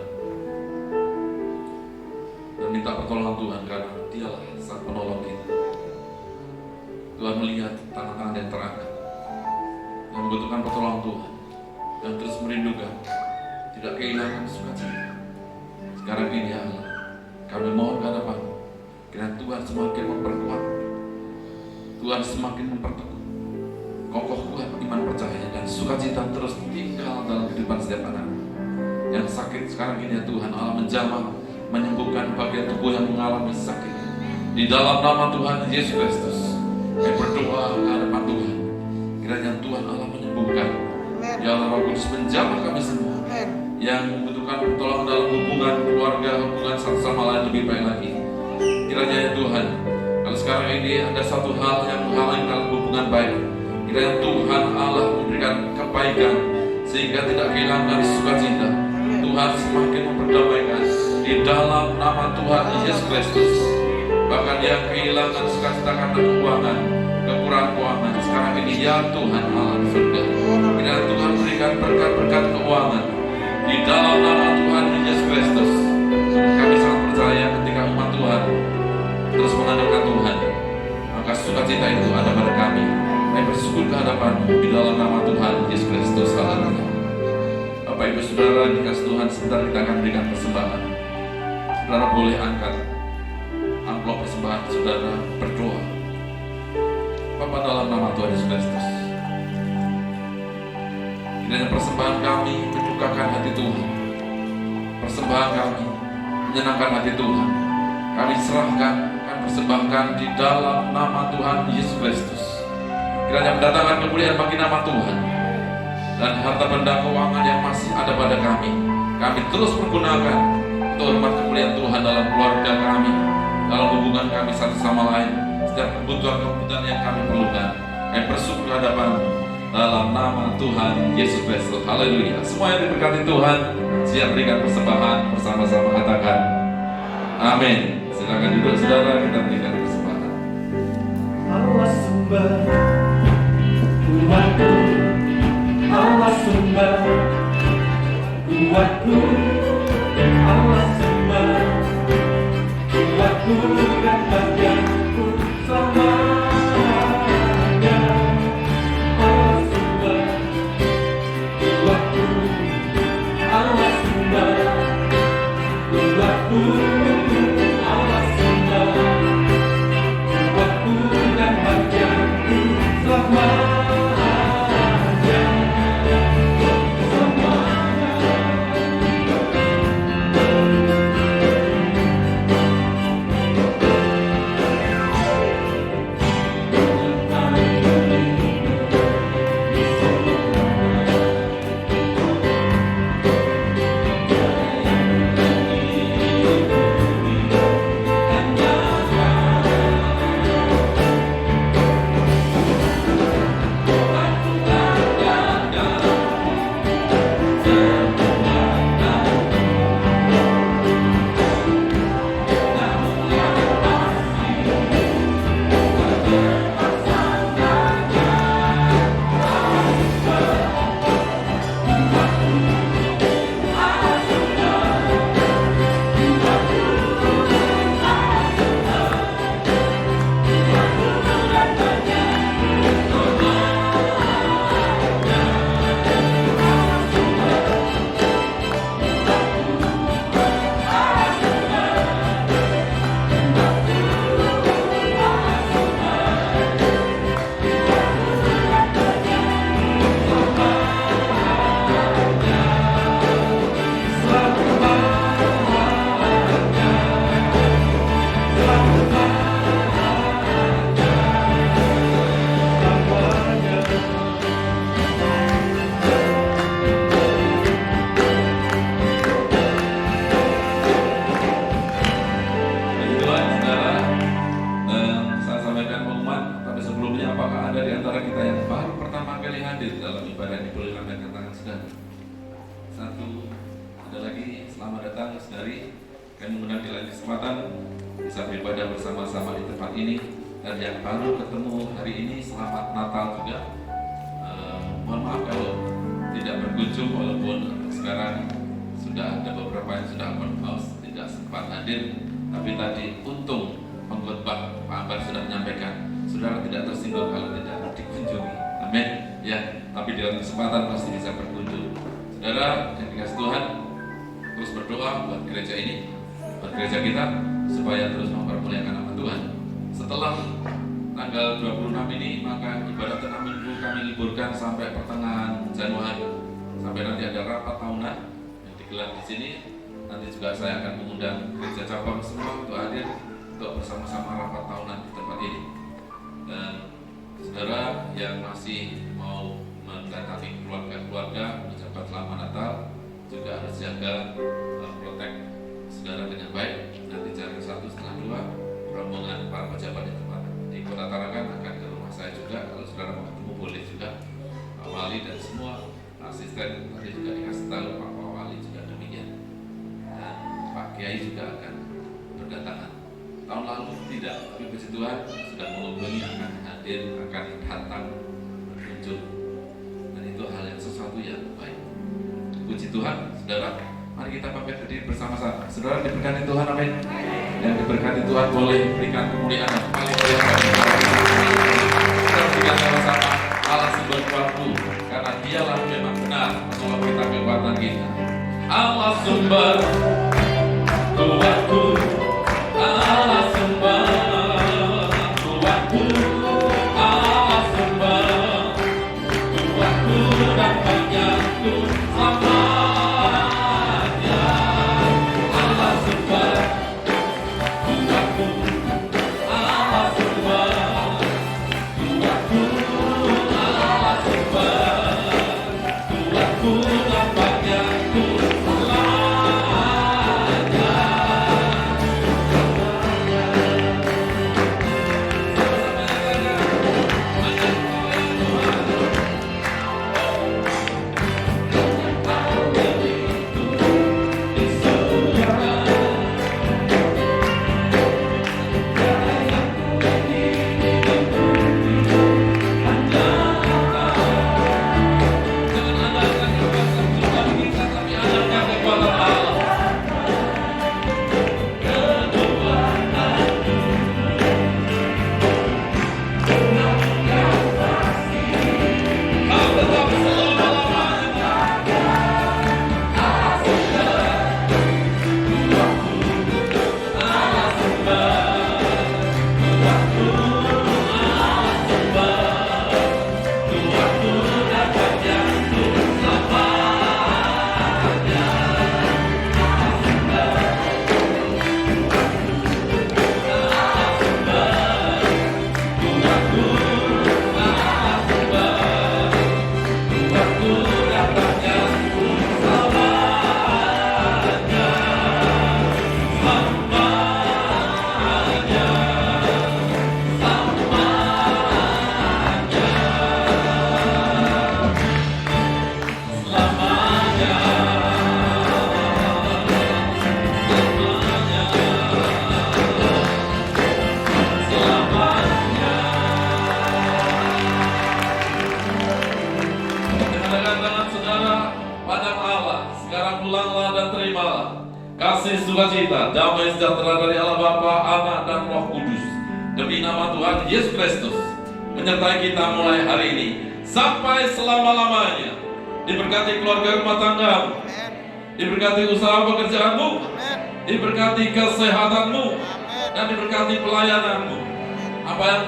dan minta pertolongan Tuhan, karena Dialah Sang Penolong kita. Tuhan melihat tangan-tangan yang terangkat yang membutuhkan pertolongan Tuhan, yang terus merindukan, tidak kehilangan sukacita. Sekarang ini ya Allah, kami mohon ke hadapan, kiranya Tuhan semakin memperkuat, Tuhan semakin memperteguh, kokoh kuat iman percaya dan sukacita terus tinggal dalam kehidupan setiap anak yang sakit. Sekarang ini ya Tuhan Allah, menjamah, menyembuhkan bagian tubuh yang mengalami sakit. Di dalam nama Tuhan Yesus Kristus, kami berdoa ke hadapan Tuhan, kiranya Tuhan Allah menyembuhkan. Ya Allah, Roh Kudus menjamah kami semua yang membutuhkan pertolongan dalam hubungan keluarga, hubungan satu sama lain lebih baik lagi. Kiranya ya Tuhan, kalau sekarang ini ada satu hal yang menghalangi dalam hubungan baik, kiranya Tuhan Allah memberikan kebaikan sehingga tidak kehilangan sukacita. Tuhan semakin memperdamaikan di dalam nama Tuhan Yesus Kristus. Bahkan yang kehilangan sukacita karena keuangan, kekurangan keuangan, sekarang ini ya Tuhan Allah di surga, kiranya Tuhan berikan berkat-berkat keuangan di dalam nama Tuhan Yesus Kristus. Kami sangat percaya ketika umat Tuhan terus mengandalkan Tuhan, maka sukacita itu ada pada kami. Kami bersyukur ke hadapan-Mu di dalam nama Tuhan Yesus Kristus. Haleluya. Bapak Ibu Saudara, dikasih Tuhan, sebentar kita akan berikan persembahan. Saudara boleh angkat amplop persembahan saudara, berdoa. Bapa, dalam nama Tuhan Yesus Kristus, kiranya persembahan kami menyukakan hati Tuhan, persembahan kami menyenangkan hati Tuhan. Kami serahkan, kami persembahkan di dalam nama Tuhan Yesus Kristus. Kiranya mendatangkan kemuliaan bagi nama Tuhan, dan harta benda keuangan yang masih ada pada kami terus pergunakan untuk hormat kemuliaan Tuhan dalam keluarga kami, dalam hubungan kami satu sama lain, setiap kebutuhan yang kami perlukan. Kami bersyukur hadapan-Mu dalam nama Tuhan Yesus Kristus. Haleluya. Semua yang diberkati Tuhan siap berikan persembahan bersama-sama, katakan amin. Silakan duduk saudara, kita berikan persembahan. Allah sumber kuatku, Allah sumber kuatku, Allah sumber kuatku dan bagianku selamanya. Allah sumber kuatku, Allah sumber kuatku, Allah sumber kuatku dan bagianku selamanya. selamat datang saudari. Kami mengundang di lain kesempatan bisa beribadah bersama-sama di tempat ini. Dan yang baru ketemu hari ini, selamat Natal juga. Mohon maaf kalau tidak berkunjung, walaupun sekarang sudah ada beberapa yang sudah open house, tidak sempat hadir. Tapi tadi untung pengkhotbah Pak Ambar sudah menyampaikan, saudara tidak tersinggung kalau tidak dikunjungi. Amin. Ya, tapi dalam kesempatan pasti bisa berkunjung. Saudara yang dikasih Tuhan, terus berdoa buat gereja ini, buat gereja kita, supaya terus mempermuliakan nama Tuhan. Setelah tanggal 26 ini, maka ibadah tengah minggu kami liburkan sampai pertengahan Januari. Sampai nanti ada rapat tahunan yang digelar di sini. Nanti juga saya akan mengundang gereja cabang semua untuk hadir untuk bersama-sama rapat tahunan di tempat ini. Dan saudara yang masih mau mendatangi keluarga-keluarga mengucapkan selamat Natal, juga harus jaga protek saudara dengan baik. Nanti jam 1:30 rombongan para pejabat di Kota Tarakan akan ke rumah saya juga. Kalau saudara mau ketemu boleh juga. Pak Wali dan semua asisten tadi juga dikasih tahu, Pak Wali juga demikian. Dan Pak Kiai juga akan berdatangan. Tahun lalu tidak, tapi puji Tuhan sudah menghubungi akan hadir, akan datang berkunjung. Dan itu hal yang sesuatu yang baik. Puji Tuhan, saudara. Mari kita pamit berdiri bersama-sama. Saudara diberkati Tuhan, amin. Yang diberkati Tuhan boleh berikan kemuliaan yang paling mulia bagi Allah. Kita berikan sama-sama Allah sumber waktu, karena Dialah memang benar menolong kita, kekuatan kita. Allah sumber kuatku, Allah sumber kuatku, Allah sumber kuatku dan banyakku selamanya. Allah sumber kuatku, Allah sumber kuatku, Allah sumber kuatku dan banyakku kasih sukacita, damai sejahtera dari Allah Bapa, Anak dan Roh Kudus. Demi nama Tuhan Yesus Kristus, menyertai kita mulai hari ini sampai selama-lamanya. Diberkati keluarga rumah tanggamu, diberkati usaha pekerjaanmu, diberkati kesehatanmu, dan diberkati pelayananmu. Apa yang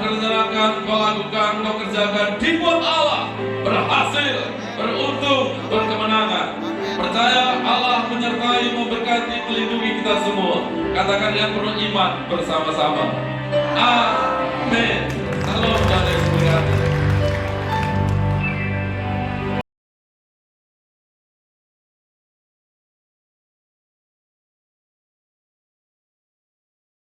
kau lakukan, kau kerjakan, dibuat Allah berhasil, beruntung, berkemenangan. Percaya Allah menyertai, memberkati, melindungi kita semua. Katakan dengan penuh iman bersama-sama. Amin. Salam dan